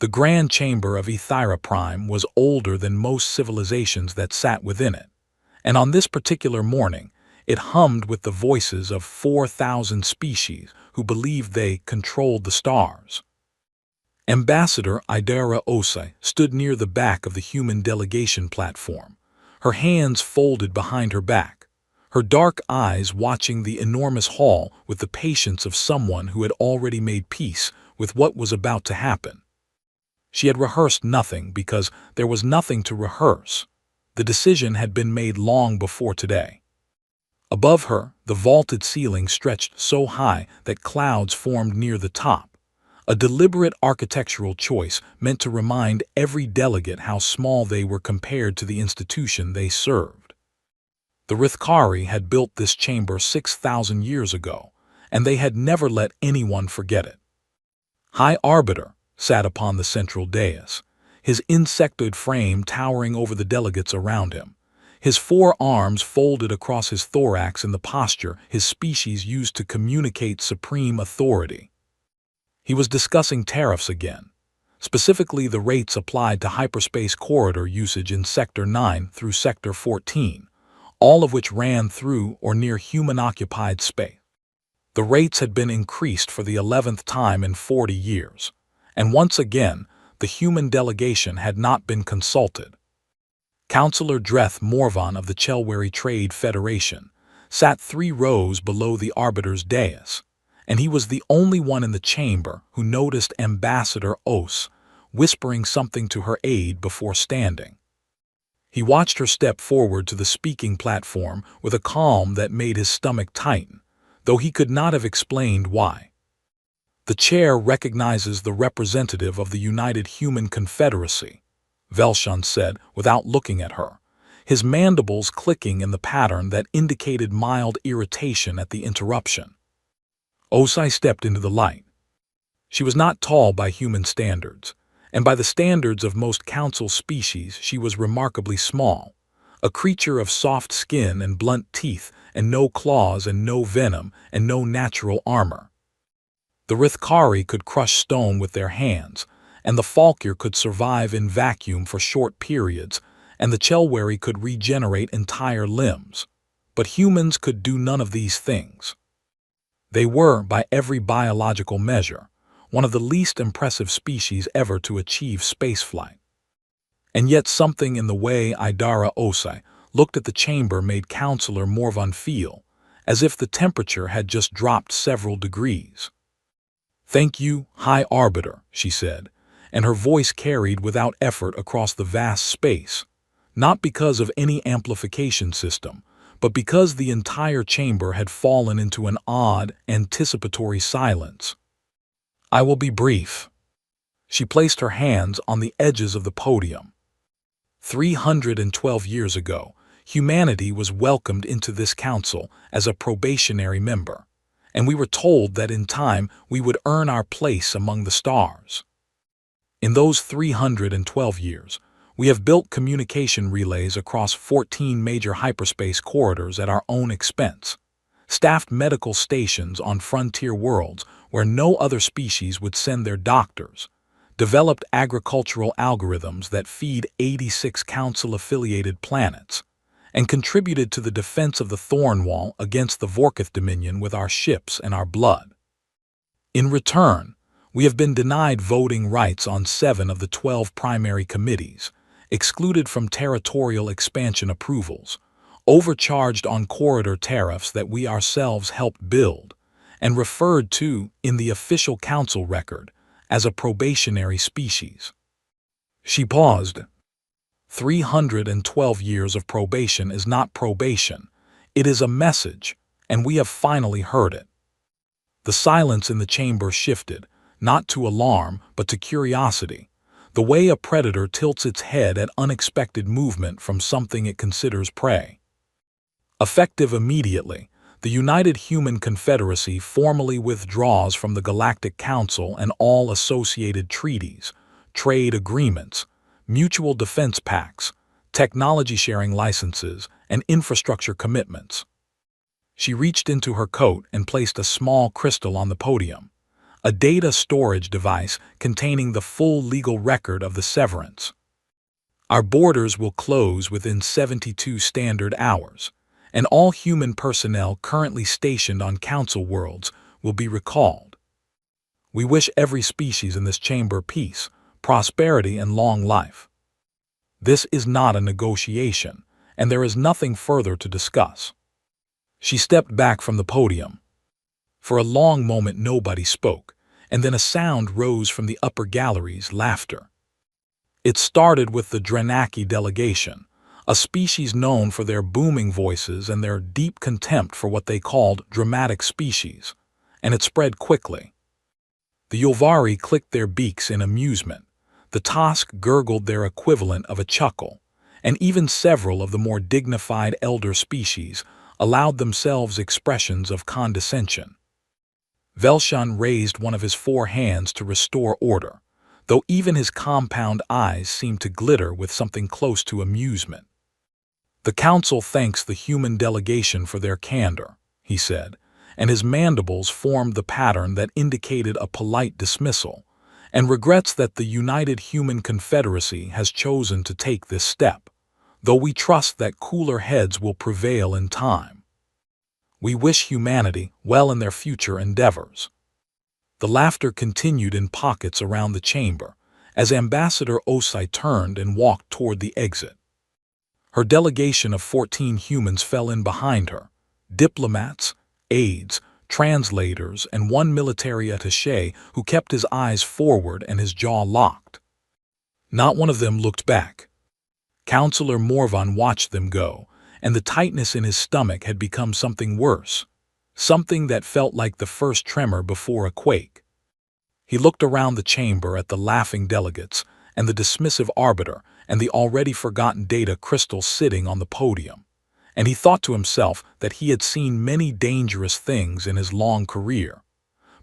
The grand chamber of Ethira Prime was older than most civilizations that sat within it, and on this particular morning, it hummed with the voices of 4,000 species who believed they controlled the stars. Ambassador Idara Osai stood near the back of the human delegation platform, her hands folded behind her back, her dark eyes watching the enormous hall with the patience of someone who had already made peace with what was about to happen. She had rehearsed nothing because there was nothing to rehearse. The decision had been made long before today. Above her, the vaulted ceiling stretched so high that clouds formed near the top, a deliberate architectural choice meant to remind every delegate how small they were compared to the institution they served. The Rithkari had built this chamber 6,000 years ago, and they had never let anyone forget it. High Arbiter sat upon the central dais, his insectoid frame towering over the delegates around him, his 4 arms folded across his thorax in the posture his species used to communicate supreme authority. He was discussing tariffs again, specifically the rates applied to hyperspace corridor usage in Sector 9 through Sector 14, all of which ran through or near human-occupied space. The rates had been increased for the 11th time in 40 years, and once again, the human delegation had not been consulted. Councillor Dreth Morvan of the Chelwari Trade Federation sat 3 rows below the arbiter's dais, and he was the only one in the chamber who noticed Ambassador Os whispering something to her aide before standing. He watched her step forward to the speaking platform with a calm that made his stomach tighten, though he could not have explained why. The chair recognizes the representative of the United Human Confederacy, Velshan said without looking at her, his mandibles clicking in the pattern that indicated mild irritation at the interruption. Osai stepped into the light. She was not tall by human standards, and by the standards of most council species she was remarkably small, a creature of soft skin and blunt teeth and no claws and no venom and no natural armor. The Rithkari could crush stone with their hands, and the Falkir could survive in vacuum for short periods, and the Chelwari could regenerate entire limbs. But humans could do none of these things. They were, by every biological measure, one of the least impressive species ever to achieve spaceflight. And yet something in the way Idara Osai looked at the chamber made Councillor Morvan feel as if the temperature had just dropped several degrees. "Thank you, High Arbiter," she said, and her voice carried without effort across the vast space, not because of any amplification system, but because the entire chamber had fallen into an odd, anticipatory silence. "I will be brief." She placed her hands on the edges of the podium. 312 years ago, humanity was welcomed into this council as a probationary member, and we were told that in time we would earn our place among the stars. In those 312 years, we have built communication relays across 14 major hyperspace corridors at our own expense, staffed medical stations on frontier worlds where no other species would send their doctors, developed agricultural algorithms that feed 86 council-affiliated planets, and contributed to the defense of the Thornwall against the Vorkith Dominion with our ships and our blood. In return, we have been denied voting rights on 7 of the 12 primary committees, excluded from territorial expansion approvals, overcharged on corridor tariffs that we ourselves helped build, and referred to, in the official council record, as a probationary species. She paused. 312 years of probation is not probation. It is a message, and we have finally heard it. The silence in the chamber shifted, not to alarm, but to curiosity, the way a predator tilts its head at unexpected movement from something it considers prey. Effective immediately, the United Human Confederacy formally withdraws from the Galactic Council and all associated treaties, trade agreements, mutual defense pacts, technology-sharing licenses, and infrastructure commitments. She reached into her coat and placed a small crystal on the podium, a data storage device containing the full legal record of the severance. Our borders will close within 72 standard hours, and all human personnel currently stationed on Council worlds will be recalled. We wish every species in this chamber peace, prosperity, and long life. This is not a negotiation, and there is nothing further to discuss. She stepped back from the podium. For a long moment nobody spoke, and then a sound rose from the upper galleries: laughter. It started with the Dranaki delegation, a species known for their booming voices and their deep contempt for what they called dramatic species, and it spread quickly. The Yovari clicked their beaks in amusement, the Tosk gurgled their equivalent of a chuckle, and even several of the more dignified elder species allowed themselves expressions of condescension. Velshan raised one of his 4 hands to restore order, though even his compound eyes seemed to glitter with something close to amusement. "The Council thanks the human delegation for their candor," he said, and his mandibles formed the pattern that indicated a polite dismissal, "and regrets that the United Human Confederacy has chosen to take this step, though we trust that cooler heads will prevail in time. We wish humanity well in their future endeavors." The laughter continued in pockets around the chamber as Ambassador Osai turned and walked toward the exit. Her delegation of 14 humans fell in behind her: diplomats, aides, translators, and one military attaché who kept his eyes forward and his jaw locked. Not one of them looked back. Councillor Morvan watched them go, and the tightness in his stomach had become something worse, something that felt like the first tremor before a quake. He looked around the chamber at the laughing delegates and the dismissive arbiter and the already forgotten data crystal sitting on the podium, and he thought to himself that he had seen many dangerous things in his long career,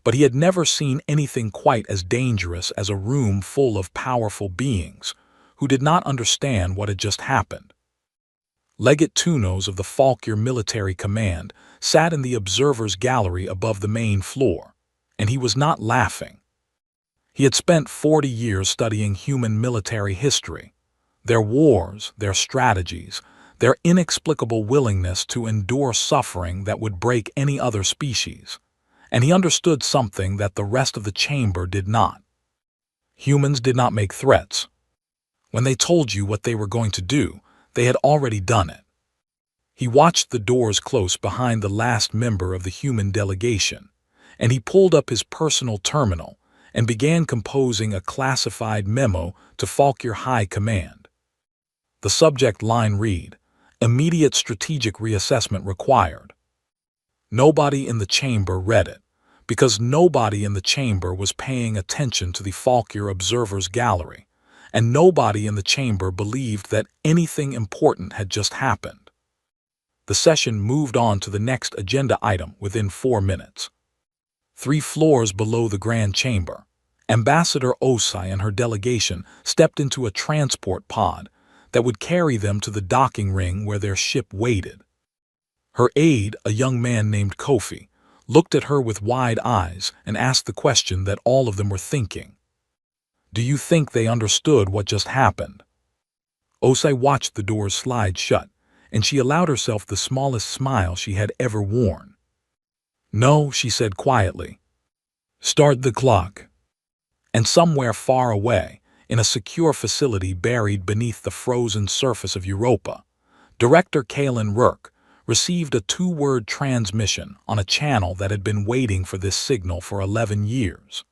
but he had never seen anything quite as dangerous as a room full of powerful beings who did not understand what had just happened. Legate Tunos of the Falkir Military Command sat in the observer's gallery above the main floor, and he was not laughing. He had spent 40 years studying human military history, their wars, their strategies, their inexplicable willingness to endure suffering that would break any other species, and he understood something that the rest of the chamber did not. Humans did not make threats. When they told you what they were going to do, they had already done it. He watched the doors close behind the last member of the human delegation, and he pulled up his personal terminal and began composing a classified memo to Falkir High Command. The subject line read, "Immediate strategic reassessment required." Nobody in the chamber read it, because nobody in the chamber was paying attention to the Falkir Observer's gallery, and nobody in the chamber believed that anything important had just happened. The session moved on to the next agenda item within 4 minutes. 3 floors below the Grand Chamber, Ambassador Osai and her delegation stepped into a transport pod that would carry them to the docking ring where their ship waited. Her aide, a young man named Kofi, looked at her with wide eyes and asked the question that all of them were thinking. "Do you think they understood what just happened?" Osai watched the doors slide shut, and she allowed herself the smallest smile she had ever worn. "No," she said quietly. "Start the clock." And somewhere far away, in a secure facility buried beneath the frozen surface of Europa, Director Kalen Rourke received a 2-word transmission on a channel that had been waiting for this signal for 11 years.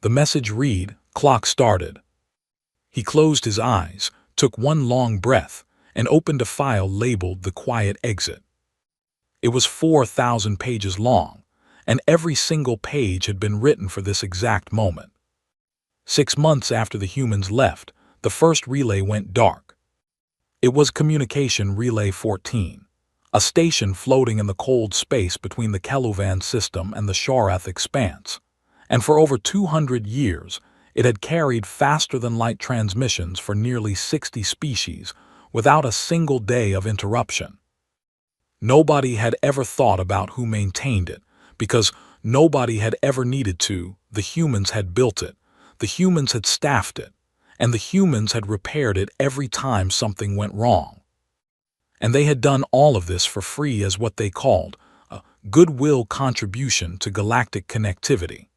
The message read, "Clock started." He closed his eyes, took one long breath, and opened a file labeled "The Quiet Exit." It was 4,000 pages long, and every single page had been written for this exact moment. 6 months after the humans left, the first relay went dark. It was Communication Relay 14, a station floating in the cold space between the Keluvan system and the Sharath expanse, and for over 200 years it had carried faster-than-light transmissions for nearly 60 species without a single day of interruption. Nobody had ever thought about who maintained it, because Nobody had ever needed to. The humans had built it. The humans had staffed it. And the humans had repaired it every time something went wrong. And they had done all of this for free as what they called a goodwill contribution to galactic connectivity.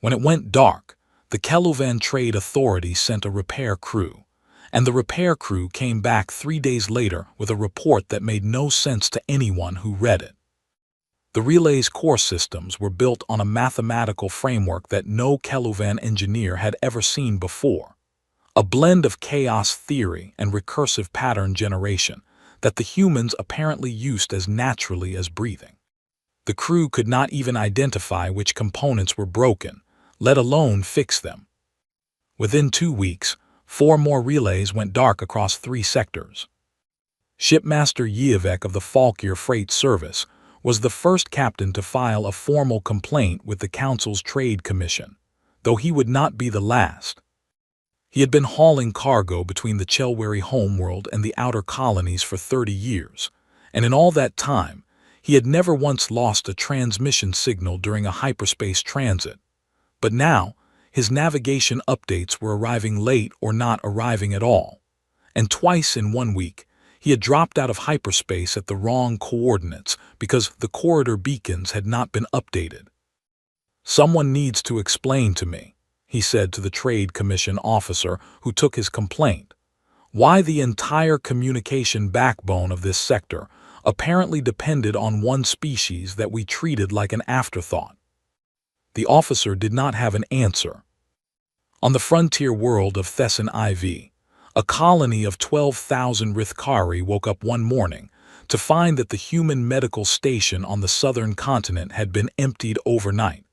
When it went dark, the Keluvan Trade Authority sent a repair crew, and the repair crew came back 3 days later with a report that made no sense to anyone who read it. The relay's core systems were built on a mathematical framework that no Keluvan engineer had ever seen before, a blend of chaos theory and recursive pattern generation that the humans apparently used as naturally as breathing. The crew could not even identify which components were broken, let alone fix them. Within 2 weeks, 4 more relays went dark across 3 sectors. Shipmaster Yevek of the Falkir Freight Service was the first captain to file a formal complaint with the Council's Trade Commission, though he would not be the last. He had been hauling cargo between the Chelwari homeworld and the outer colonies for 30 years, and in all that time, he had never once lost a transmission signal during a hyperspace transit. But now, his navigation updates were arriving late or not arriving at all, and twice in 1 week, he had dropped out of hyperspace at the wrong coordinates because the corridor beacons had not been updated. "Someone needs to explain to me," he said to the Trade Commission officer who took his complaint, "why the entire communication backbone of this sector apparently depended on one species that we treated like an afterthought." The officer did not have an answer. On the frontier world of Thesson IV, a colony of 12,000 Rithkari woke up one morning to find that the human medical station on the southern continent had been emptied overnight.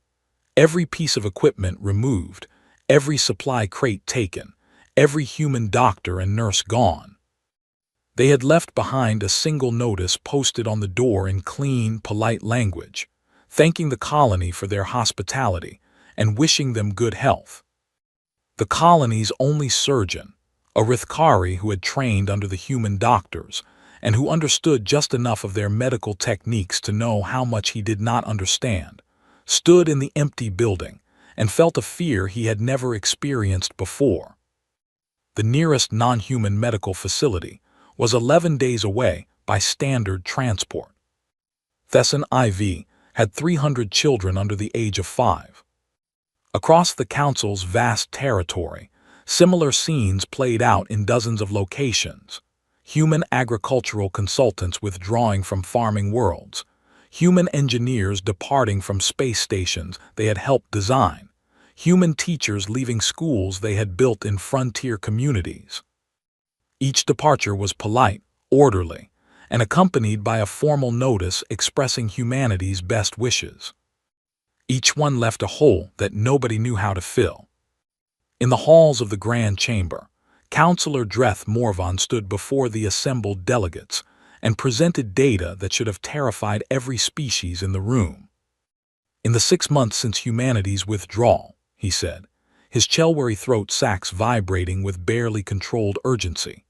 Every piece of equipment removed, every supply crate taken, every human doctor and nurse gone. They had left behind a single notice posted on the door in clean, polite language, thanking the colony for their hospitality and wishing them good health. The colony's only surgeon, a Rithkari who had trained under the human doctors and who understood just enough of their medical techniques to know how much he did not understand, stood in the empty building and felt a fear he had never experienced before. The nearest non-human medical facility was 11 days away by standard transport. Thesson IV had 300 children under the age of 5. Across the Council's vast territory, similar scenes played out in dozens of locations. Human agricultural consultants withdrawing from farming worlds, human engineers departing from space stations they had helped design, human teachers leaving schools they had built in frontier communities. Each departure was polite, orderly, and accompanied by a formal notice expressing humanity's best wishes. Each one left a hole that nobody knew how to fill. In the halls of the Grand Chamber, Councillor Dreth Morvan stood before the assembled delegates and presented data that should have terrified every species in the room. "In the 6 months since humanity's withdrawal," he said, his Chelwari throat sacs vibrating with barely controlled urgency,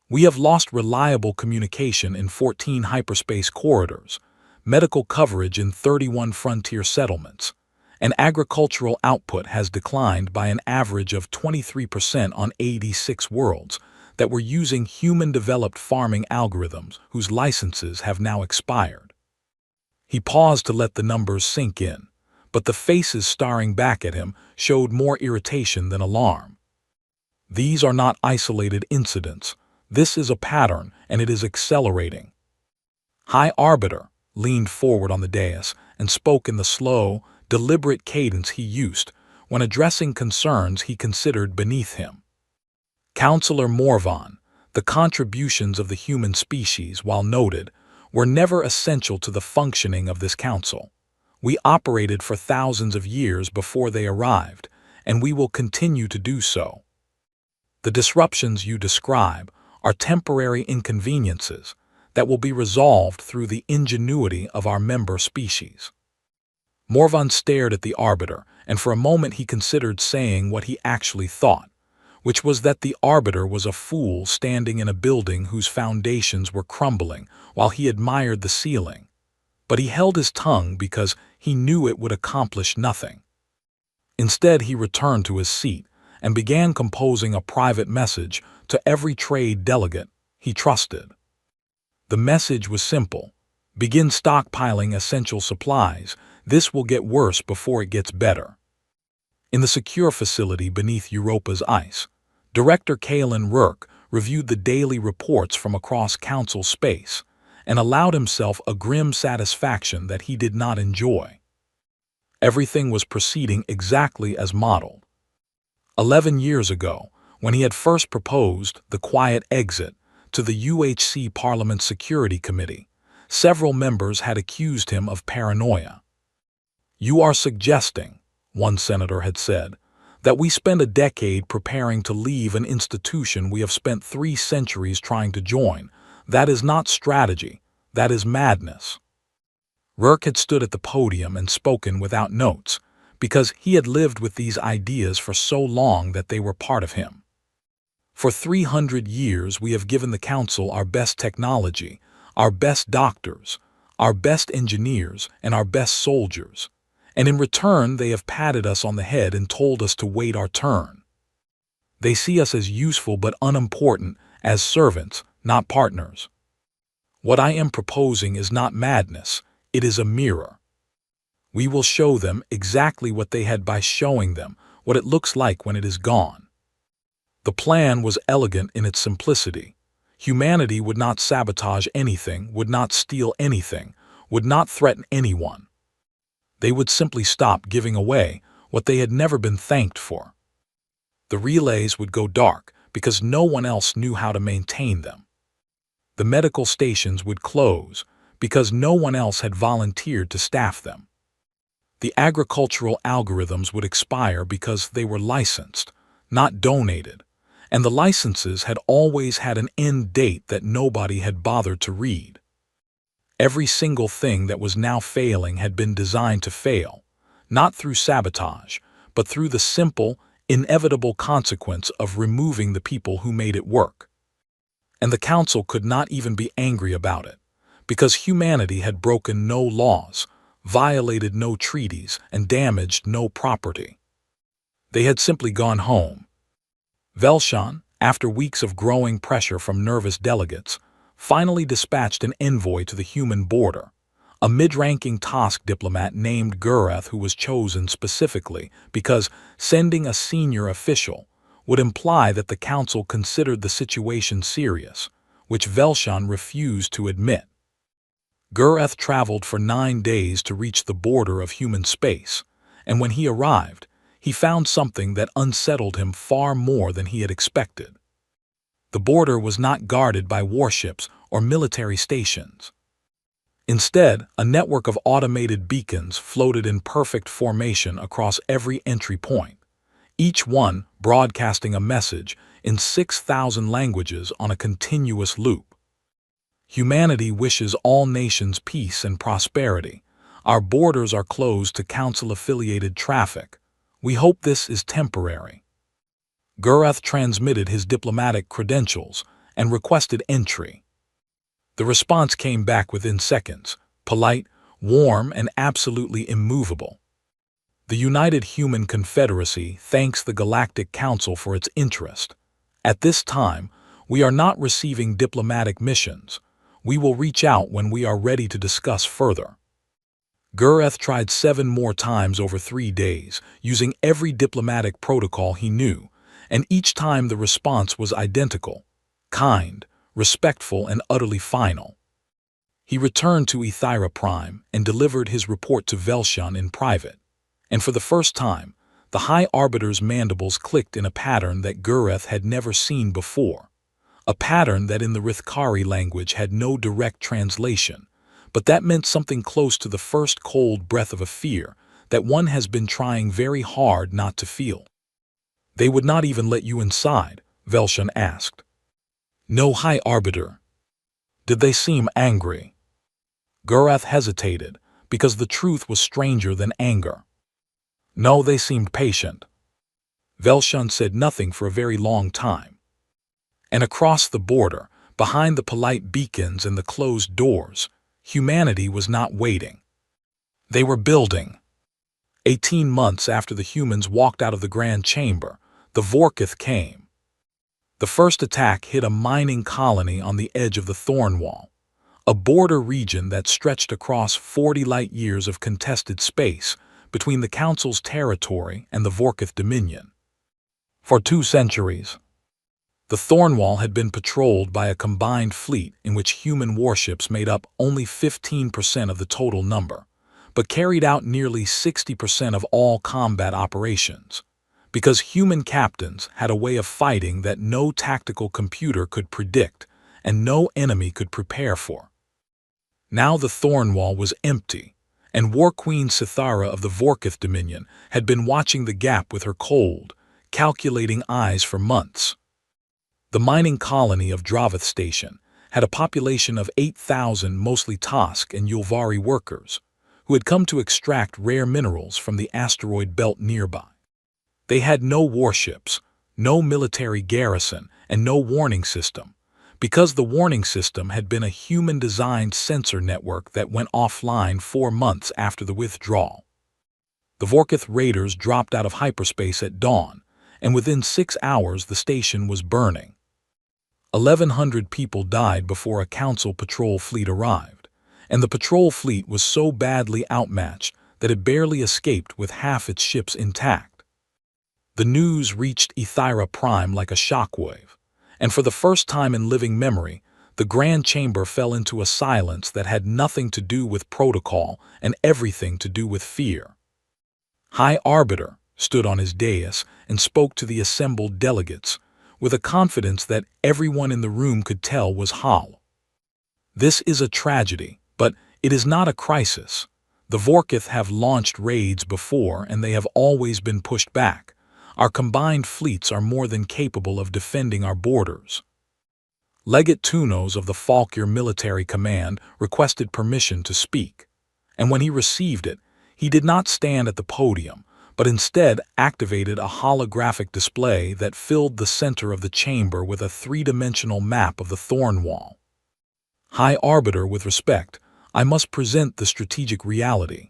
"we have lost reliable communication in 14 hyperspace corridors, medical coverage in 31 frontier settlements, and agricultural output has declined by an average of 23% on 86 worlds that were using human-developed farming algorithms whose licenses have now expired." He paused to let the numbers sink in, but the faces staring back at him showed more irritation than alarm. "These are not isolated incidents. This is a pattern, and it is accelerating." High Arbiter leaned forward on the dais and spoke in the slow, deliberate cadence he used when addressing concerns he considered beneath him. "Councillor Morvan, the contributions of the human species, while noted, were never essential to the functioning of this council. We operated for thousands of years before they arrived, and we will continue to do so. The disruptions you describe are temporary inconveniences that will be resolved through the ingenuity of our member species." Morvan stared at the Arbiter, and for a moment he considered saying what he actually thought, which was that the Arbiter was a fool standing in a building whose foundations were crumbling while he admired the ceiling. But he held his tongue because he knew it would accomplish nothing. Instead, he returned to his seat and began composing a private message to every trade delegate he trusted. The message was simple: begin stockpiling essential supplies. This will get worse before it gets better. In the secure facility beneath Europa's ice, Director Kalen Rourke reviewed the daily reports from across council space and allowed himself a grim satisfaction that he did not enjoy. Everything was proceeding exactly as modeled. 11 years ago, when he had first proposed the quiet exit to the UHC Parliament Security Committee, several members had accused him of paranoia. "You are suggesting," one senator had said, "that we spend a decade preparing to leave an institution we have spent 3 centuries trying to join. That is not strategy, that is madness." Rourke had stood at the podium and spoken without notes, because he had lived with these ideas for so long that they were part of him. "For 300 years we have given the council our best technology, our best doctors, our best engineers, and our best soldiers, and in return they have patted us on the head and told us to wait our turn. They see us as useful but unimportant, as servants, not partners. What I am proposing is not madness, it is a mirror. We will show them exactly what they had by showing them what it looks like when it is gone." The plan was elegant in its simplicity. Humanity would not sabotage anything, would not steal anything, would not threaten anyone. They would simply stop giving away what they had never been thanked for. The relays would go dark because no one else knew how to maintain them. The medical stations would close because no one else had volunteered to staff them. The agricultural algorithms would expire because they were licensed, not donated, and the licenses had always had an end date that nobody had bothered to read. Every single thing that was now failing had been designed to fail, not through sabotage, but through the simple, inevitable consequence of removing the people who made it work. And the council could not even be angry about it, because humanity had broken no laws, violated no treaties, and damaged no property. They had simply gone home. Velshan, after weeks of growing pressure from nervous delegates, finally dispatched an envoy to the human border, a mid-ranking Tosk diplomat named Gureth, who was chosen specifically because sending a senior official would imply that the council considered the situation serious, which Velshan refused to admit. Gureth traveled for 9 days to reach the border of human space, and when he arrived, he found something that unsettled him far more than he had expected. The border was not guarded by warships or military stations. Instead, a network of automated beacons floated in perfect formation across every entry point, each one broadcasting a message in 6,000 languages on a continuous loop. "Humanity wishes all nations peace and prosperity. Our borders are closed to council-affiliated traffic. We hope this is temporary." Gureth transmitted his diplomatic credentials and requested entry. The response came back within seconds, polite, warm, and absolutely immovable. "The United Human Confederacy thanks the Galactic Council for its interest. At this time, we are not receiving diplomatic missions. We will reach out when we are ready to discuss further." Gureth tried 7 more times over 3 days, using every diplomatic protocol he knew, and each time the response was identical: kind, respectful, and utterly final. He returned to Ethira Prime and delivered his report to Velshan in private, and for the first time, the High Arbiter's mandibles clicked in a pattern that Gureth had never seen before, a pattern that in the Rithkari language had no direct translation, but that meant something close to the first cold breath of a fear that one has been trying very hard not to feel. "They would not even let you inside?" Velshan asked. "No, High Arbiter." "Did they seem angry?" Gureth hesitated, because the truth was stranger than anger. "No, they seemed patient." Velshan said nothing for a very long time. And across the border, behind the polite beacons and the closed doors, humanity was not waiting. They were building. 18 months after the humans walked out of the Grand Chamber, the Vorkith came. The first attack hit a mining colony on the edge of the Thornwall, a border region that stretched across 40 light-years of contested space between the Council's territory and the Vorkith Dominion. For 2 centuries, the Thornwall had been patrolled by a combined fleet in which human warships made up only 15% of the total number, but carried out nearly 60% of all combat operations, because human captains had a way of fighting that no tactical computer could predict and no enemy could prepare for. Now the Thornwall was empty, and War Queen Sithara of the Vorkith Dominion had been watching the gap with her cold, calculating eyes for months. The mining colony of Dravith Station had a population of 8,000 mostly Tosk and Yulvari workers, who had come to extract rare minerals from the asteroid belt nearby. They had no warships, no military garrison, and no warning system, because the warning system had been a human-designed sensor network that went offline 4 months after the withdrawal. The Vorkith raiders dropped out of hyperspace at dawn, and within 6 hours the station was burning. 1,100 people died before a Council patrol fleet arrived, and the patrol fleet was so badly outmatched that it barely escaped with half its ships intact. The news reached Ethira Prime like a shockwave, and for the first time in living memory, the Grand Chamber fell into a silence that had nothing to do with protocol and everything to do with fear. High Arbiter stood on his dais and spoke to the assembled delegates, with a confidence that everyone in the room could tell was hollow. This is a tragedy, but it is not a crisis. The Vorkith have launched raids before and they have always been pushed back. Our combined fleets are more than capable of defending our borders. Legate Tunos of the Falkir Military Command requested permission to speak, and when he received it, he did not stand at the podium, but instead activated a holographic display that filled the center of the chamber with a 3-dimensional map of the Thornwall. High Arbiter, with respect, I must present the strategic reality.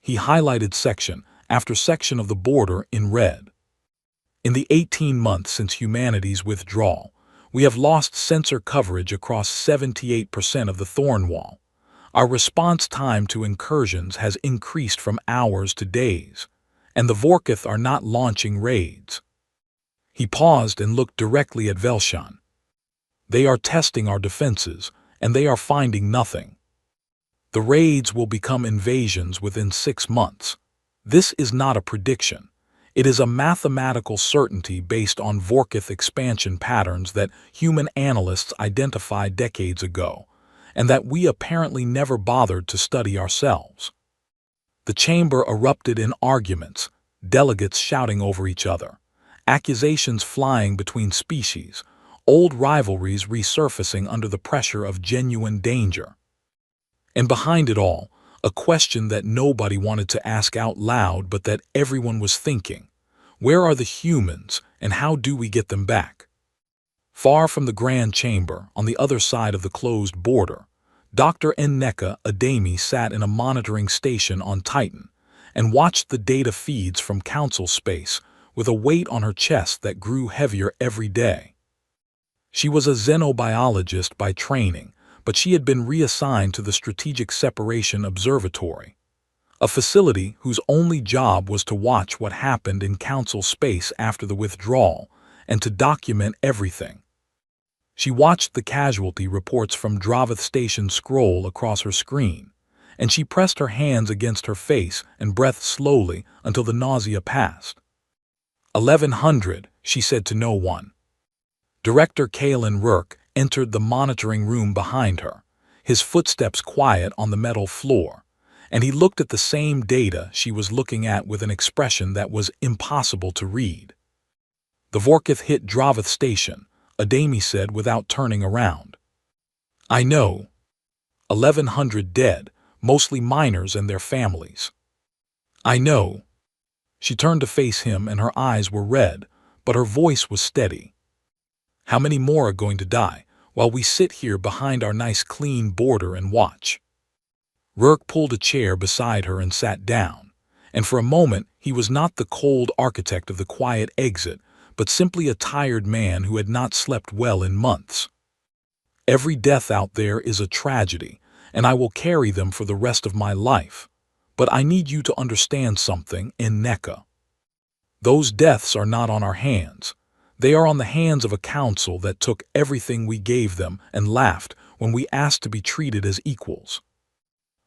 He highlighted section after section of the border in red. In the 18 months since humanity's withdrawal, we have lost sensor coverage across 78% of the Thornwall. Our response time to incursions has increased from hours to days, and the Vorkith are not launching raids. He paused and looked directly at Velshan. They are testing our defenses, and they are finding nothing. The raids will become invasions within 6 months. This is not a prediction. It is a mathematical certainty based on Vorkith expansion patterns that human analysts identified decades ago, and that we apparently never bothered to study ourselves. The chamber erupted in arguments, delegates shouting over each other, accusations flying between species, old rivalries resurfacing under the pressure of genuine danger. And behind it all, a question that nobody wanted to ask out loud but that everyone was thinking: where are the humans and how do we get them back? Far from the Grand Chamber, on the other side of the closed border, Dr. Nneka Ademi sat in a monitoring station on Titan and watched the data feeds from Council space with a weight on her chest that grew heavier every day. She was a xenobiologist by training, but she had been reassigned to the Strategic Separation Observatory, a facility whose only job was to watch what happened in Council space after the withdrawal and to document everything. She watched the casualty reports from Dravith Station scroll across her screen, and she pressed her hands against her face and breathed slowly until the nausea passed. 1100, she said to no one. Director Kalen Rourke entered the monitoring room behind her, his footsteps quiet on the metal floor, and he looked at the same data she was looking at with an expression that was impossible to read. The Vorkith hit Dravith Station, Ademi said without turning around. I know. 1,100 dead, mostly miners and their families. I know. She turned to face him and her eyes were red, but her voice was steady. How many more are going to die? while we sit here behind our nice clean border and watch." Rourke pulled a chair beside her and sat down, and for a moment he was not the cold architect of the quiet exit, but simply a tired man who had not slept well in months. "Every death out there is a tragedy, and I will carry them for the rest of my life. But I need you to understand something, Nneka. Those deaths are not on our hands. They are on the hands of a council that took everything we gave them and laughed when we asked to be treated as equals.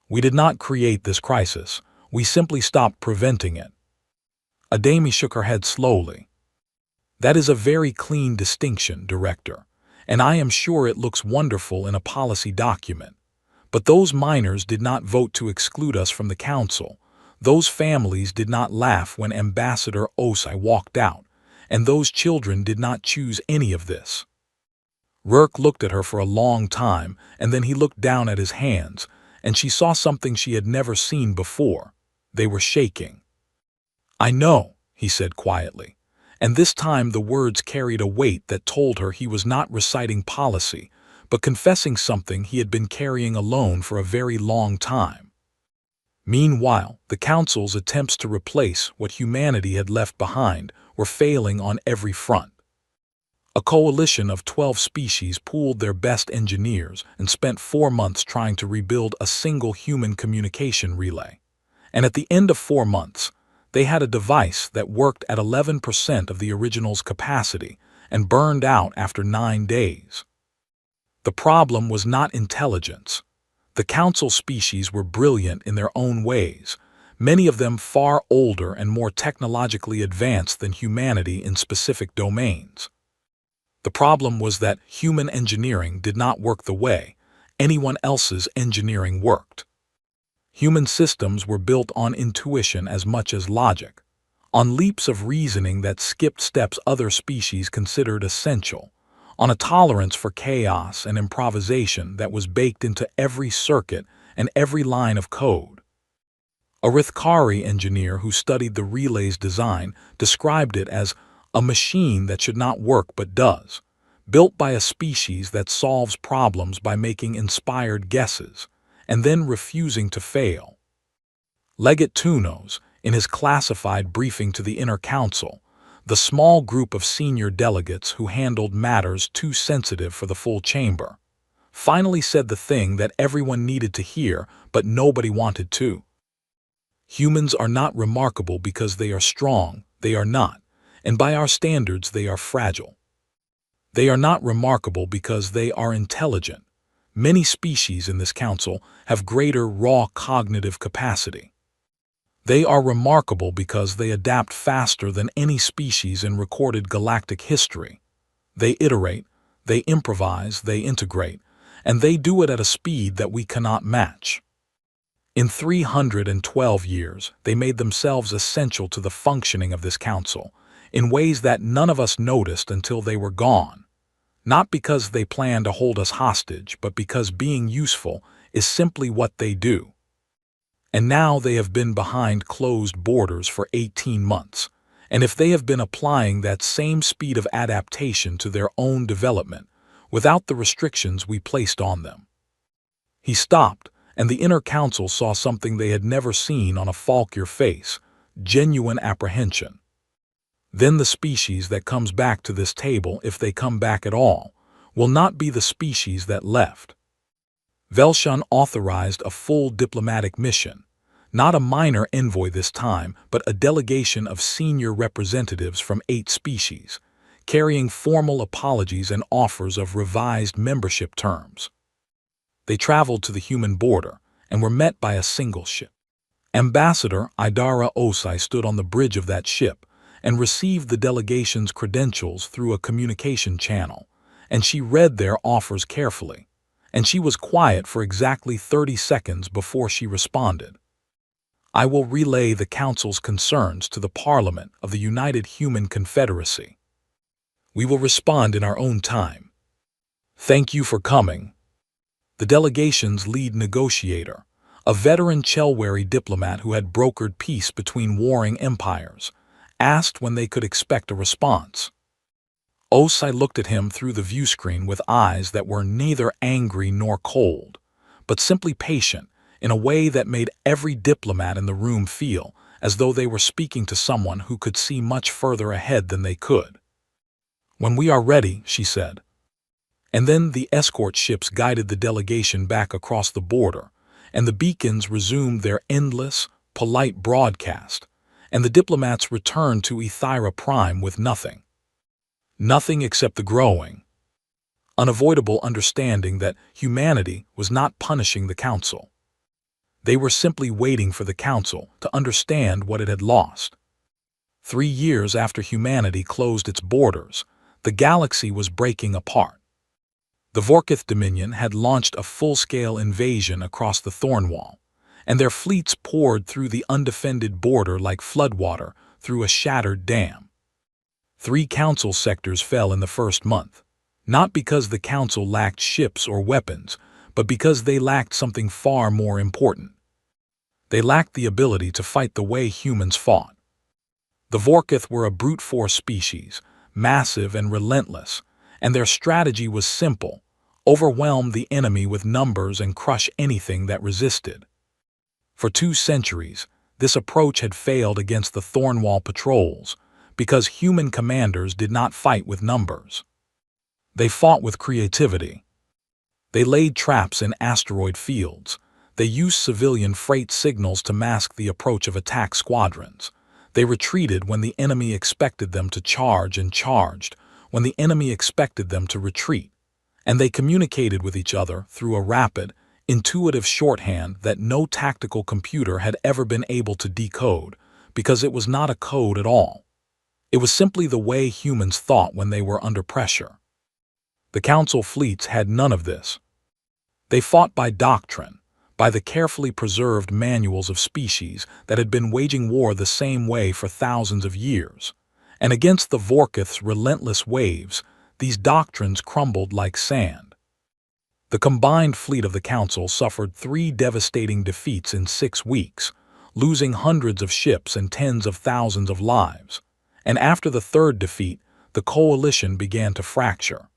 We did not create this crisis. We simply stopped preventing it." Ademi shook her head slowly. "That is a very clean distinction, Director, and I am sure it looks wonderful in a policy document. But those miners did not vote to exclude us from the council. Those families did not laugh when Ambassador Osai walked out, and those children did not choose any of this." Rourke looked at her for a long time, and then he looked down at his hands, and she saw something she had never seen before. They were shaking. "I know," he said quietly, and this time the words carried a weight that told her he was not reciting policy, but confessing something he had been carrying alone for a very long time. Meanwhile, the Council's attempts to replace what humanity had left behind were failing on every front. A coalition of 12 species pooled their best engineers and spent 4 months trying to rebuild a single human communication relay. And at the end of 4 months, they had a device that worked at 11% of the original's capacity and burned out after 9 days. The problem was not intelligence. The Council species were brilliant in their own ways, many of them far older and more technologically advanced than humanity in specific domains. The problem was that human engineering did not work the way anyone else's engineering worked. Human systems were built on intuition as much as logic, on leaps of reasoning that skipped steps other species considered essential, on a tolerance for chaos and improvisation that was baked into every circuit and every line of code. A Rithkari engineer who studied the relay's design described it as a machine that should not work but does, built by a species that solves problems by making inspired guesses, and then refusing to fail. Legate Tunos, in his classified briefing to the Inner Council, the small group of senior delegates who handled matters too sensitive for the full chamber, finally said the thing that everyone needed to hear but nobody wanted to. Humans are not remarkable because they are strong, they are not, and by our standards they are fragile. They are not remarkable because they are intelligent. Many species in this council have greater raw cognitive capacity. They are remarkable because they adapt faster than any species in recorded galactic history. They iterate, they improvise, they integrate, and they do it at a speed that we cannot match. In 312 years, they made themselves essential to the functioning of this council, in ways that none of us noticed until they were gone. Not because they plan to hold us hostage, but because being useful is simply what they do. And now they have been behind closed borders for 18 months, and if they have been applying that same speed of adaptation to their own development, without the restrictions we placed on them. He stopped, and the Inner Council saw something they had never seen on a Falkir face, genuine apprehension. Then the species that comes back to this table, if they come back at all, will not be the species that left. Velshan authorized a full diplomatic mission, not a minor envoy this time, but a delegation of senior representatives from 8 species, carrying formal apologies and offers of revised membership terms. They traveled to the human border and were met by a single ship. Ambassador Idara Osai stood on the bridge of that ship and received the delegation's credentials through a communication channel, and she read their offers carefully, and she was quiet for exactly 30 seconds before she responded. "I will relay the Council's concerns to the Parliament of the United Human Confederacy. We will respond in our own time. Thank you for coming." The delegation's lead negotiator, a veteran Chelwari diplomat who had brokered peace between warring empires, asked when they could expect a response. Osai looked at him through the viewscreen with eyes that were neither angry nor cold, but simply patient, in a way that made every diplomat in the room feel as though they were speaking to someone who could see much further ahead than they could. "When we are ready," she said. And then the escort ships guided the delegation back across the border, and the beacons resumed their endless, polite broadcast, and the diplomats returned to Ethira Prime with nothing. Nothing except the growing, unavoidable understanding that humanity was not punishing the Council. They were simply waiting for the Council to understand what it had lost. 3 years after humanity closed its borders, the galaxy was breaking apart. The Vorkith Dominion had launched a full-scale invasion across the Thornwall, and their fleets poured through the undefended border like floodwater through a shattered dam. 3 Council sectors fell in the first month, not because the Council lacked ships or weapons, but because they lacked something far more important. They lacked the ability to fight the way humans fought. The Vorkith were a brute force species, massive and relentless, and their strategy was simple: overwhelm the enemy with numbers and crush anything that resisted. For 2 centuries, this approach had failed against the Thornwall patrols, because human commanders did not fight with numbers. They fought with creativity. They laid traps in asteroid fields. They used civilian freight signals to mask the approach of attack squadrons. They retreated when the enemy expected them to charge and charged when the enemy expected them to retreat. And they communicated with each other through a rapid, intuitive shorthand that no tactical computer had ever been able to decode, because it was not a code at all. It was simply the way humans thought when they were under pressure. The Council fleets had none of this. They fought by doctrine, by the carefully preserved manuals of species that had been waging war the same way for thousands of years, and against the Vorkith's relentless waves, these doctrines crumbled like sand. The combined fleet of the Council suffered 3 devastating defeats in 6 weeks, losing hundreds of ships and tens of thousands of lives, and after the 3rd defeat, the coalition began to fracture.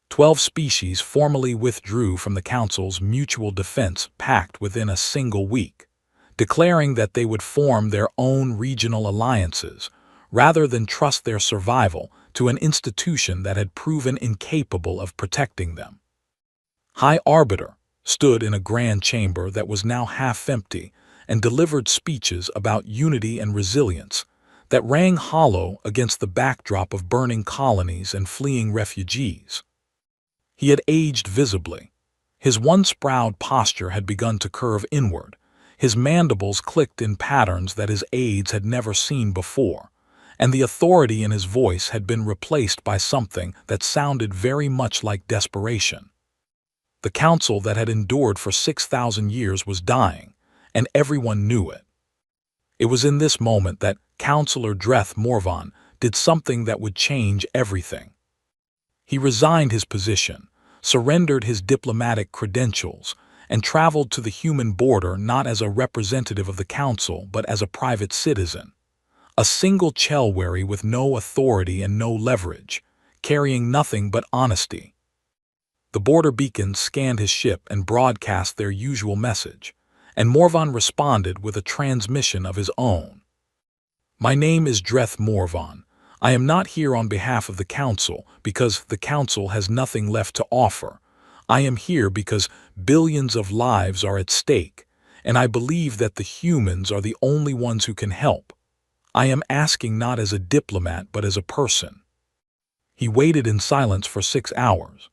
12 species formally withdrew from the Council's Mutual Defense Pact within a single week, declaring that they would form their own regional alliances rather than trust their survival to an institution that had proven incapable of protecting them. High Arbiter stood in a grand chamber that was now half empty and delivered speeches about unity and resilience that rang hollow against the backdrop of burning colonies and fleeing refugees. He had aged visibly. His once-proud posture had begun to curve inward. His mandibles clicked in patterns that his aides had never seen before, and the authority in his voice had been replaced by something that sounded very much like desperation. The Council that had endured for 6,000 years was dying, and everyone knew it. It was in this moment that Councillor Dreth Morvan did something that would change everything. He resigned his position, surrendered his diplomatic credentials, and traveled to the human border not as a representative of the Council but as a private citizen. A single Chelwary with no authority and no leverage, carrying nothing but honesty. The border beacons scanned his ship and broadcast their usual message, and Morvan responded with a transmission of his own. "My name is Dreth Morvan. I am not here on behalf of the Council because the Council has nothing left to offer. I am here because billions of lives are at stake, and I believe that the humans are the only ones who can help. I am asking not as a diplomat but as a person." He waited in silence for 6 hours.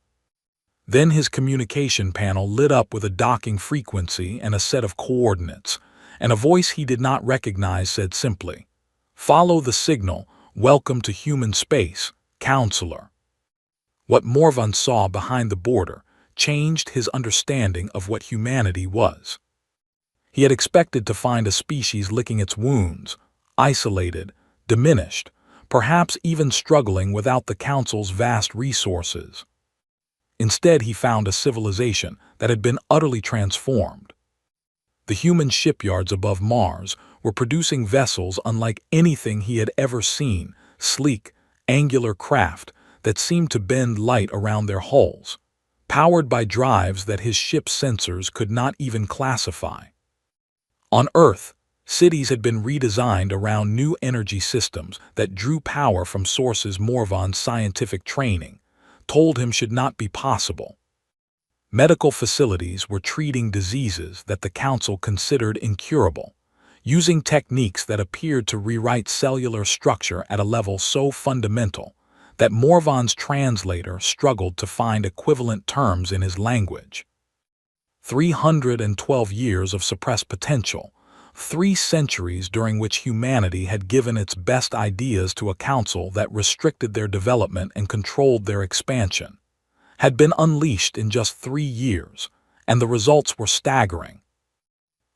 Then his communication panel lit up with a docking frequency and a set of coordinates, and a voice he did not recognize said simply, "Follow the signal. Welcome to human space, Counselor." What Morvan saw behind the border changed his understanding of what humanity was. He had expected to find a species licking its wounds, isolated, diminished, perhaps even struggling without the Council's vast resources. Instead, he found a civilization that had been utterly transformed. The human shipyards above Mars were producing vessels unlike anything he had ever seen, sleek, angular craft that seemed to bend light around their hulls, powered by drives that his ship's sensors could not even classify. On Earth, cities had been redesigned around new energy systems that drew power from sources Morvan's scientific training told him should not be possible. Medical facilities were treating diseases that the Council considered incurable, using techniques that appeared to rewrite cellular structure at a level so fundamental that Morvan's translator struggled to find equivalent terms in his language. 312 years of suppressed potential, 3 centuries during which humanity had given its best ideas to a council that restricted their development and controlled their expansion, had been unleashed in just 3 years, and the results were staggering.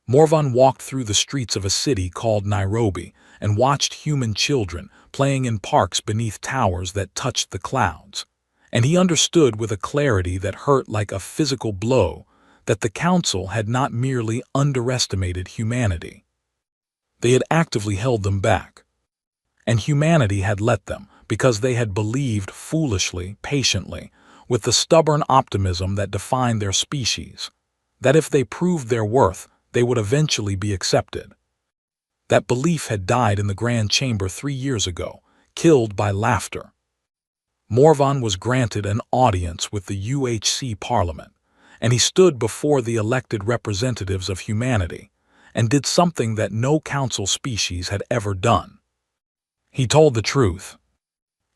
Morvan walked through the streets of a city called Nairobi and watched human children playing in parks beneath towers that touched the clouds, and he understood with a clarity that hurt like a physical blow that the Council had not merely underestimated humanity. They had actively held them back, and humanity had let them because they had believed foolishly, patiently, with the stubborn optimism that defined their species, that if they proved their worth, they would eventually be accepted. That belief had died in the Grand Chamber 3 years ago, killed by laughter. Morvan was granted an audience with the UHC Parliament, and he stood before the elected representatives of humanity and did something that no council species had ever done. He told the truth.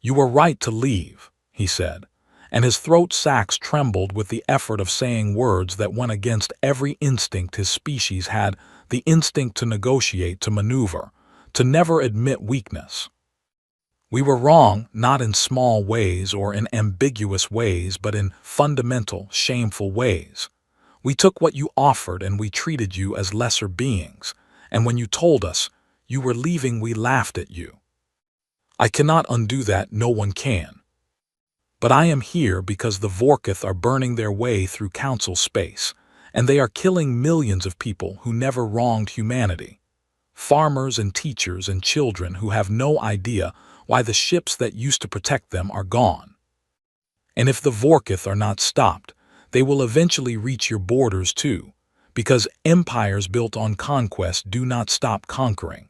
"You were right to leave," he said, and his throat sacs trembled with the effort of saying words that went against every instinct his species had, the instinct to negotiate, to maneuver, to never admit weakness. "We were wrong, not in small ways or in ambiguous ways, but in fundamental, shameful ways. We took what you offered and we treated you as lesser beings, and when you told us you were leaving, we laughed at you. I cannot undo that, no one can. But I am here because the Vorkith are burning their way through council space, and they are killing millions of people who never wronged humanity. Farmers and teachers and children who have no idea why the ships that used to protect them are gone. And if the Vorkith are not stopped, they will eventually reach your borders too, because empires built on conquest do not stop conquering."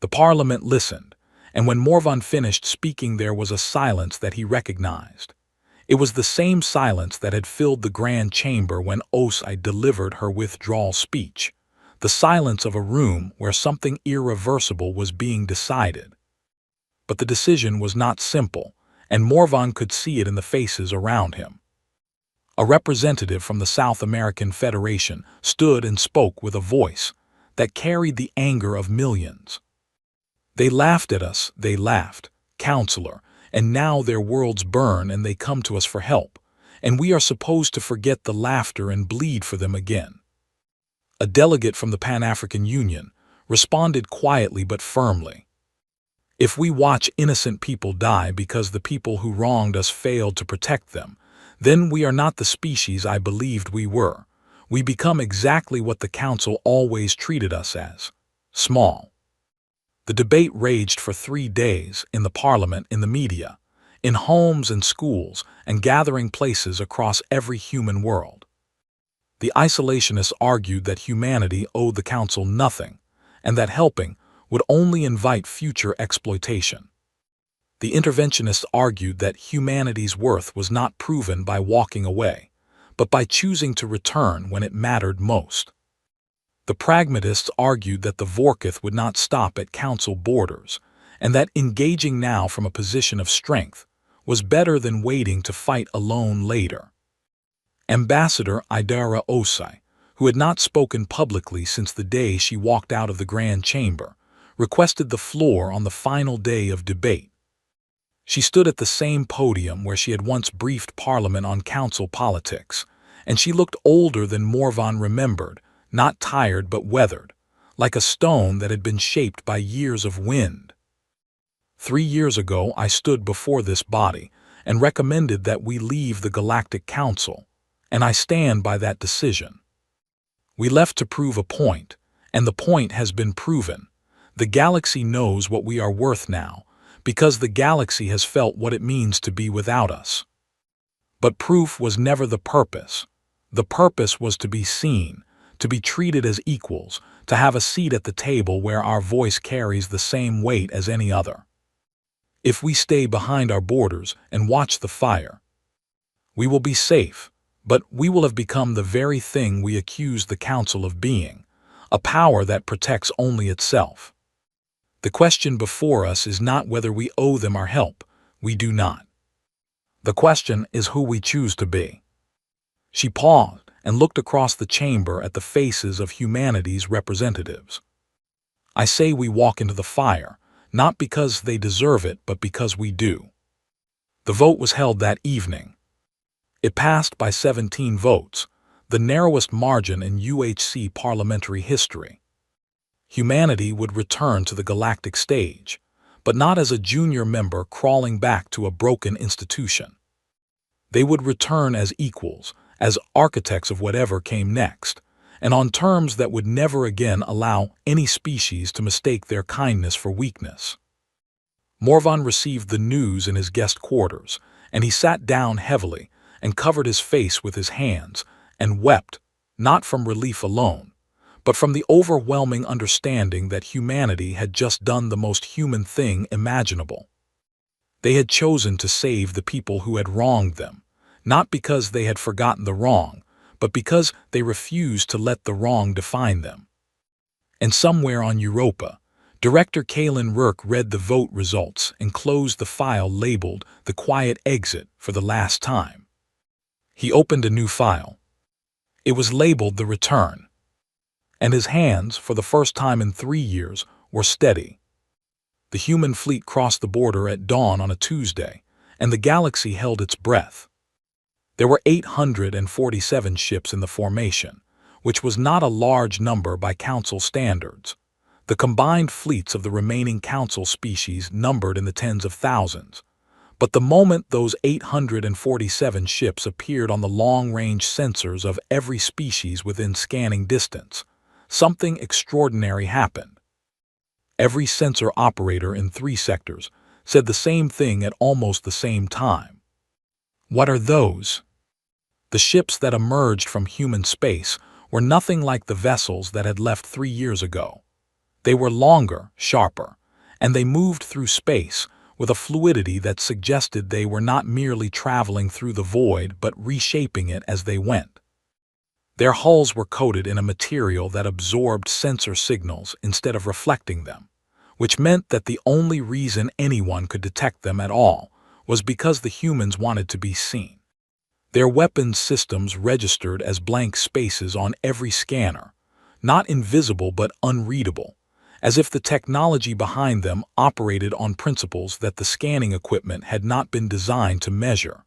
The Parliament listened, and when Morvan finished speaking there was a silence that he recognized. It was the same silence that had filled the Grand Chamber when Osai delivered her withdrawal speech, the silence of a room where something irreversible was being decided. But the decision was not simple, and Morvan could see it in the faces around him. A representative from the South American Federation stood and spoke with a voice that carried the anger of millions. "They laughed at us, they laughed, Counselor, and now their worlds burn and they come to us for help, and we are supposed to forget the laughter and bleed for them again." A delegate from the Pan-African Union responded quietly but firmly. "If we watch innocent people die because the people who wronged us failed to protect them, then we are not the species I believed we were. We become exactly what the Council always treated us as: small." The debate raged for 3 days in the Parliament, in the media, in homes and schools, and gathering places across every human world. The isolationists argued that humanity owed the Council nothing, and that helping would only invite future exploitation. The interventionists argued that humanity's worth was not proven by walking away, but by choosing to return when it mattered most. The pragmatists argued that the Vorkith would not stop at council borders, and that engaging now from a position of strength was better than waiting to fight alone later. Ambassador Idara Osai, who had not spoken publicly since the day she walked out of the Grand Chamber, requested the floor on the final day of debate. She stood at the same podium where she had once briefed Parliament on council politics, and she looked older than Morvan remembered, not tired but weathered, like a stone that had been shaped by years of wind. 3 years ago I stood before this body and recommended that we leave the Galactic Council, and I stand by that decision. We left to prove a point, and the point has been proven. The galaxy knows what we are worth now, because the galaxy has felt what it means to be without us. But proof was never the purpose. The purpose was to be seen, to be treated as equals, to have a seat at the table where our voice carries the same weight as any other. If we stay behind our borders and watch the fire, we will be safe, but we will have become the very thing we accuse the Council of being, a power that protects only itself. The question before us is not whether we owe them our help. We do not. The question is who we choose to be. She paused and looked across the chamber at the faces of humanity's representatives. I say we walk into the fire, not because they deserve it, but because we do. The vote was held that evening. It passed by 17 votes, the narrowest margin in UHC parliamentary history. Humanity would return to the galactic stage, but not as a junior member crawling back to a broken institution. They would return as equals, as architects of whatever came next, and on terms that would never again allow any species to mistake their kindness for weakness. Morvan received the news in his guest quarters, and he sat down heavily and covered his face with his hands and wept, not from relief alone, but from the overwhelming understanding that humanity had just done the most human thing imaginable. They had chosen to save the people who had wronged them, not because they had forgotten the wrong, but because they refused to let the wrong define them. And somewhere on Europa, Director Kalen Rourke read the vote results and closed the file labeled "The Quiet Exit" for the last time. He opened a new file. It was labeled "The Return." And his hands, for the first time in 3 years, were steady. The human fleet crossed the border at dawn on a Tuesday, and the galaxy held its breath. There were 847 ships in the formation, which was not a large number by Council standards. The combined fleets of the remaining Council species numbered in the tens of thousands. But the moment those 847 ships appeared on the long-range sensors of every species within scanning distance, something extraordinary happened. Every sensor operator in 3 sectors said the same thing at almost the same time. What are those? The ships that emerged from human space were nothing like the vessels that had left 3 years ago. They were longer, sharper, and they moved through space with a fluidity that suggested they were not merely traveling through the void but reshaping it as they went. Their hulls were coated in a material that absorbed sensor signals instead of reflecting them, which meant that the only reason anyone could detect them at all was because the humans wanted to be seen. Their weapons systems registered as blank spaces on every scanner, not invisible but unreadable, as if the technology behind them operated on principles that the scanning equipment had not been designed to measure.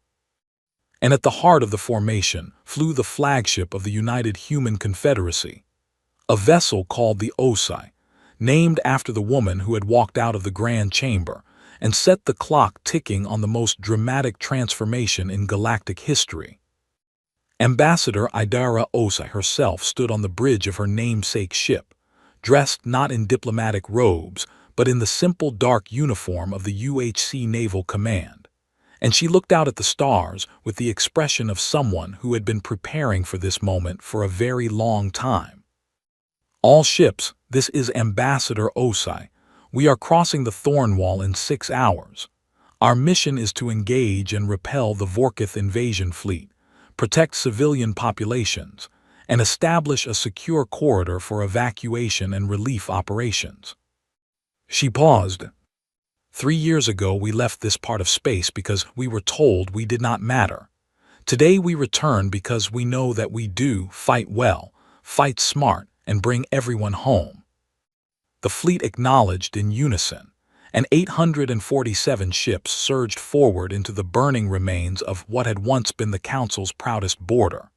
And at the heart of the formation flew the flagship of the United Human Confederacy, a vessel called the OSI, named after the woman who had walked out of the Grand Chamber and set the clock ticking on the most dramatic transformation in galactic history. Ambassador Idara Osai herself stood on the bridge of her namesake ship, dressed not in diplomatic robes, but in the simple dark uniform of the UHC Naval Command, and she looked out at the stars with the expression of someone who had been preparing for this moment for a very long time. All ships, this is Ambassador Osai. We are crossing the Thorn Wall in 6 hours. Our mission is to engage and repel the Vorkith invasion fleet, protect civilian populations, and establish a secure corridor for evacuation and relief operations. She paused. 3 years ago we left this part of space because we were told we did not matter. Today we return because we know that we do fight well, fight smart, and bring everyone home. The fleet acknowledged in unison, and 847 ships surged forward into the burning remains of what had once been the Council's proudest border.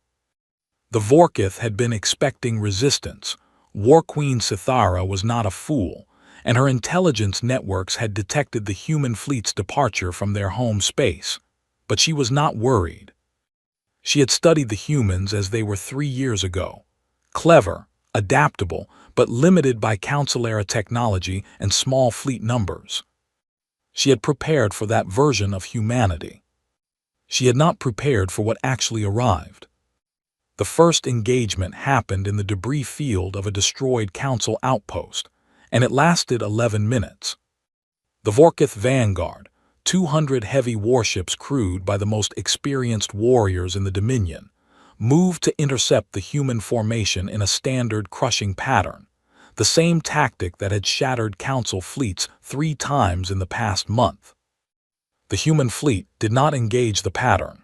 The Vorkith had been expecting resistance. War Queen Sithara was not a fool, and her intelligence networks had detected the human fleet's departure from their home space. But she was not worried. She had studied the humans as they were 3 years ago. Clever, adaptable, but limited by Council-era technology and small fleet numbers. She had prepared for that version of humanity. She had not prepared for what actually arrived. The first engagement happened in the debris field of a destroyed Council outpost, and it lasted 11 minutes. The Vorkith Vanguard, 200 heavy warships crewed by the most experienced warriors in the Dominion, moved to intercept the human formation in a standard crushing pattern, the same tactic that had shattered Council fleets 3 times in the past month. The human fleet did not engage the pattern.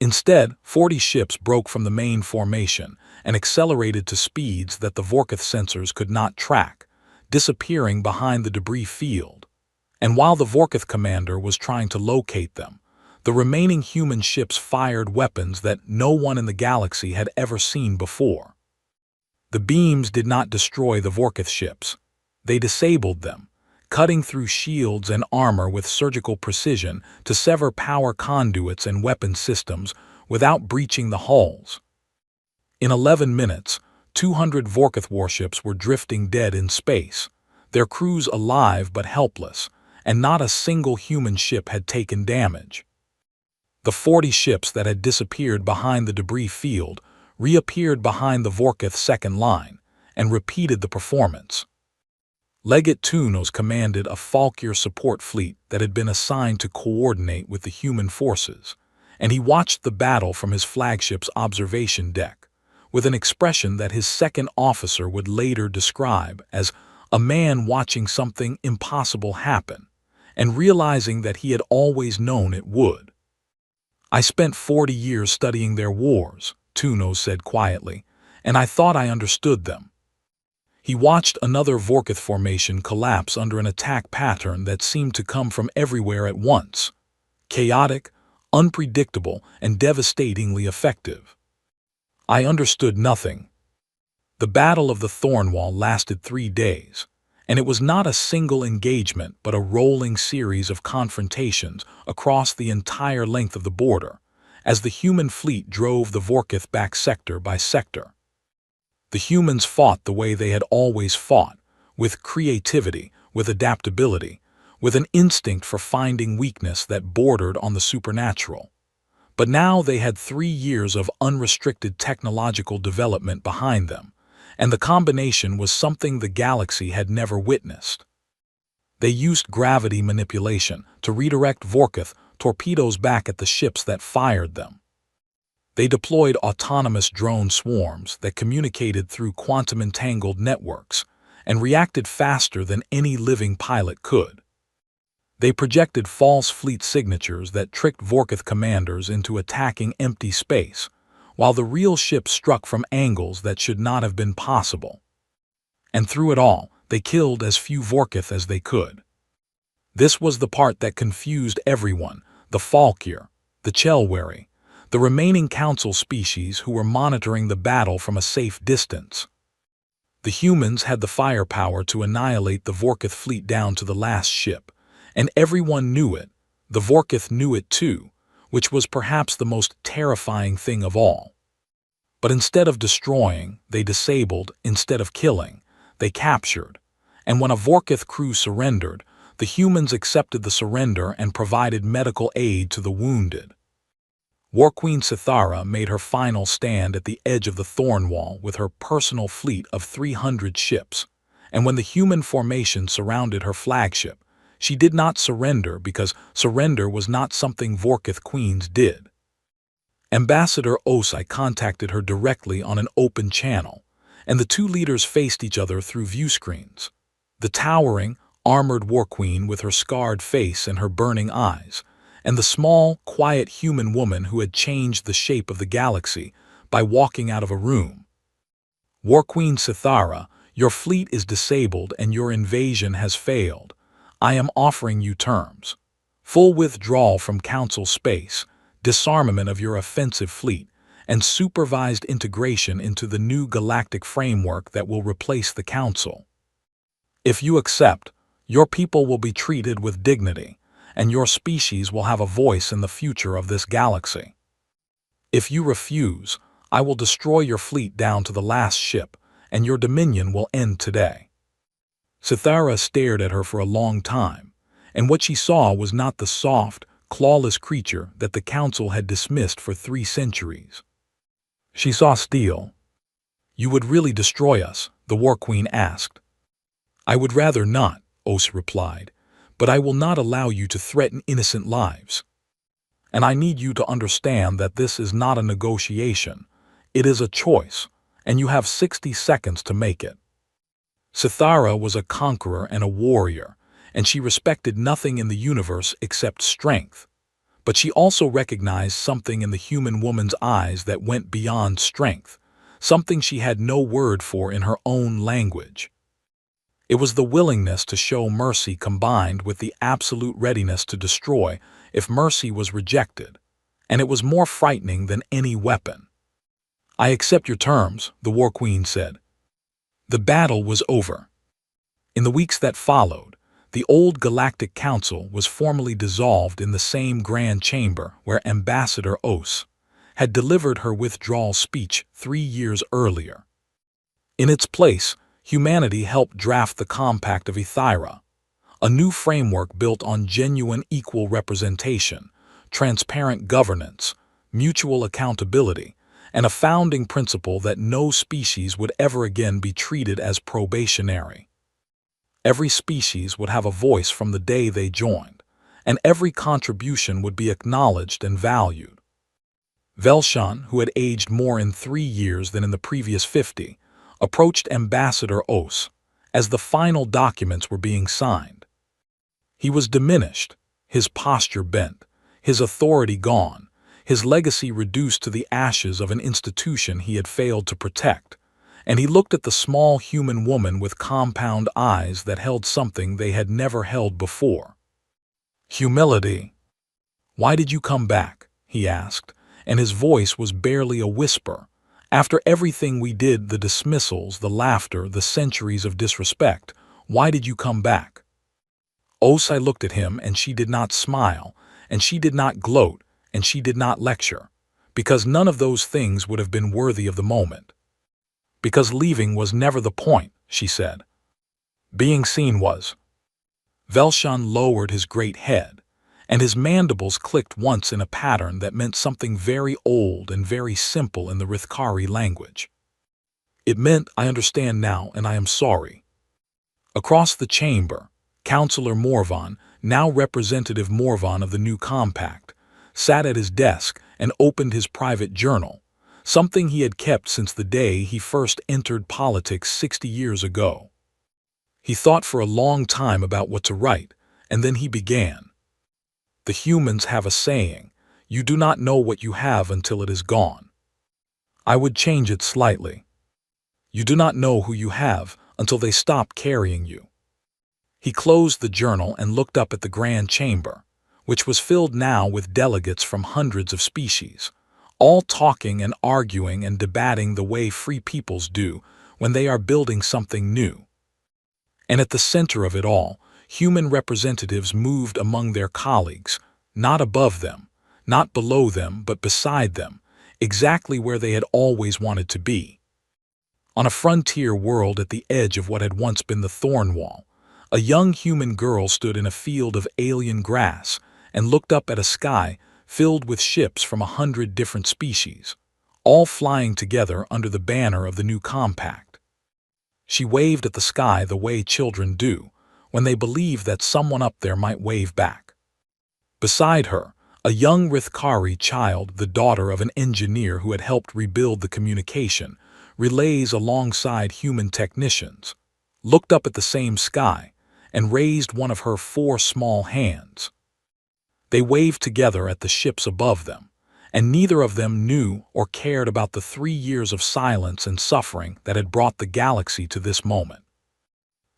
Instead, 40 ships broke from the main formation and accelerated to speeds that the Vorkith sensors could not track, disappearing behind the debris field. And while the Vorkith commander was trying to locate them, the remaining human ships fired weapons that no one in the galaxy had ever seen before. The beams did not destroy the Vorkith ships. They disabled them, cutting through shields and armor with surgical precision to sever power conduits and weapon systems without breaching the hulls. In 11 minutes, 200 Vorkith warships were drifting dead in space, their crews alive but helpless, and not a single human ship had taken damage. The 40 ships that had disappeared behind the debris field reappeared behind the Vorkith second line and repeated the performance. Legate Tunos commanded a Falkier support fleet that had been assigned to coordinate with the human forces, and he watched the battle from his flagship's observation deck, with an expression that his second officer would later describe as a man watching something impossible happen, and realizing that he had always known it would. "I spent 40 years studying their wars," Tunos said quietly, "and I thought I understood them." He watched another Vorkith formation collapse under an attack pattern that seemed to come from everywhere at once. Chaotic, unpredictable, and devastatingly effective. I understood nothing. The Battle of the Thornwall lasted 3 days, and it was not a single engagement but a rolling series of confrontations across the entire length of the border, as the human fleet drove the Vorkith back sector by sector. The humans fought the way they had always fought, with creativity, with adaptability, with an instinct for finding weakness that bordered on the supernatural. But now they had 3 years of unrestricted technological development behind them, and the combination was something the galaxy had never witnessed. They used gravity manipulation to redirect Vorkith torpedoes back at the ships that fired them. They deployed autonomous drone swarms that communicated through quantum-entangled networks and reacted faster than any living pilot could. They projected false fleet signatures that tricked Vorkith commanders into attacking empty space, while the real ships struck from angles that should not have been possible. And through it all, they killed as few Vorkith as they could. This was the part that confused everyone: the Falkier, the Chelwari, the remaining Council species who were monitoring the battle from a safe distance. The humans had the firepower to annihilate the Vorkith fleet down to the last ship, and everyone knew it. The Vorkith knew it too, which was perhaps the most terrifying thing of all. But instead of destroying, they disabled; instead of killing, they captured. And when a Vorkith crew surrendered, the humans accepted the surrender and provided medical aid to the wounded. War Queen Sithara made her final stand at the edge of the Thornwall with her personal fleet of 300 ships, and when the human formation surrounded her flagship, she did not surrender because surrender was not something Vorkith queens did. Ambassador Osai contacted her directly on an open channel, and the two leaders faced each other through viewscreens. The towering, armored War Queen with her scarred face and her burning eyes, and the small, quiet human woman who had changed the shape of the galaxy by walking out of a room. "War Queen Sithara, your fleet is disabled and your invasion has failed. I am offering you terms: full withdrawal from Council space, disarmament of your offensive fleet, and supervised integration into the new galactic framework that will replace the Council. If you accept, your people will be treated with dignity, and your species will have a voice in the future of this galaxy. If you refuse, I will destroy your fleet down to the last ship, and your dominion will end today." Sithara stared at her for a long time, and what she saw was not the soft, clawless creature that the council had dismissed for 3 centuries. She saw steel. "You would really destroy us?" the War Queen asked. "I would rather not," Os replied, "but I will not allow you to threaten innocent lives. And I need you to understand that this is not a negotiation. It is a choice, and you have 60 seconds to make it." Sithara was a conqueror and a warrior, and she respected nothing in the universe except strength. But she also recognized something in the human woman's eyes that went beyond strength, something she had no word for in her own language. It was the willingness to show mercy combined with the absolute readiness to destroy if mercy was rejected, and it was more frightening than any weapon. "I accept your terms," the War Queen said. The battle was over. In the weeks that followed, the old Galactic Council was formally dissolved in the same Grand Chamber where Ambassador Os had delivered her withdrawal speech 3 years earlier. In its place, humanity helped draft the Compact of Ethira, a new framework built on genuine equal representation, transparent governance, mutual accountability, and a founding principle that no species would ever again be treated as probationary. Every species would have a voice from the day they joined, and every contribution would be acknowledged and valued. Velshan, who had aged more in 3 years than in the previous 50, approached Ambassador Os as the final documents were being signed. He was diminished, his posture bent, his authority gone, his legacy reduced to the ashes of an institution he had failed to protect, and he looked at the small human woman with compound eyes that held something they had never held before. Humility. "Why did you come back?" he asked, and his voice was barely a whisper. "After everything we did, the dismissals, the laughter, the centuries of disrespect, why did you come back?" Osai looked at him, and she did not smile, and she did not gloat, and she did not lecture, because none of those things would have been worthy of the moment. "Because leaving was never the point," she said. "Being seen was." Velshan lowered his great head, and his mandibles clicked once in a pattern that meant something very old and very simple in the Rithkari language. It meant, "I understand now, and I am sorry." Across the chamber, Councillor Morvan, now Representative Morvan of the new compact, sat at his desk and opened his private journal, something he had kept since the day he first entered politics 60 years ago. He thought for a long time about what to write, and then he began. "The humans have a saying, 'You do not know what you have until it is gone.' I would change it slightly. You do not know who you have until they stop carrying you." He closed the journal and looked up at the Grand Chamber, which was filled now with delegates from hundreds of species, all talking and arguing and debating the way free peoples do when they are building something new. And at the center of it all, human representatives moved among their colleagues, not above them, not below them, but beside them, exactly where they had always wanted to be. On a frontier world at the edge of what had once been the Thorn Wall, a young human girl stood in a field of alien grass and looked up at a sky filled with ships from 100 different species, all flying together under the banner of the new compact. She waved at the sky the way children do, when they believe that someone up there might wave back. Beside her, a young Rithkari child, the daughter of an engineer who had helped rebuild the communication relays alongside human technicians, looked up at the same sky and raised one of her 4 small hands. They waved together at the ships above them, and neither of them knew or cared about the 3 years of silence and suffering that had brought the galaxy to this moment.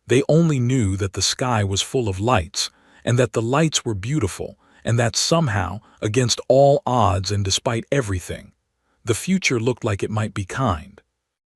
They only knew that the sky was full of lights, and that the lights were beautiful, and that somehow, against all odds and despite everything, the future looked like it might be kind.